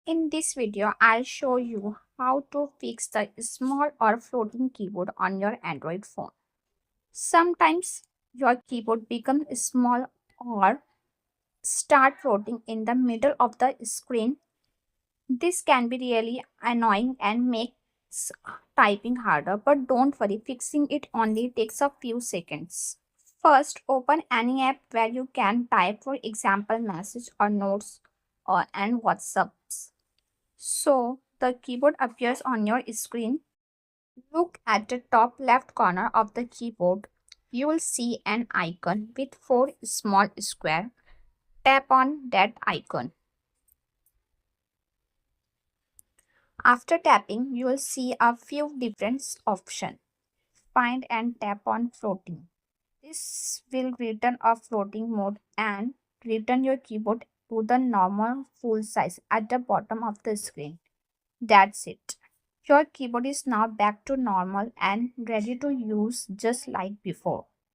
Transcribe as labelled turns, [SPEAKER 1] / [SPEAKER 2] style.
[SPEAKER 1] In this video, I'll show you how to fix the small or floating keyboard on your Android phone. Sometimes your keyboard becomes small or start floating in the middle of the screen. This can be really annoying and makes typing harder, but don't worry, fixing it only takes a few seconds. First, open any app where you can type, for example, message or notes and WhatsApps. So the keyboard appears on your screen. Look at the top left corner of the keyboard. You will see an icon with four small squares. Tap on that icon. After tapping, you will see a few different options. Find and tap on floating. This will return a floating mode and return your keyboard to the normal full size at the bottom of the screen. That's it. Your keyboard is now back to normal and ready to use just like before.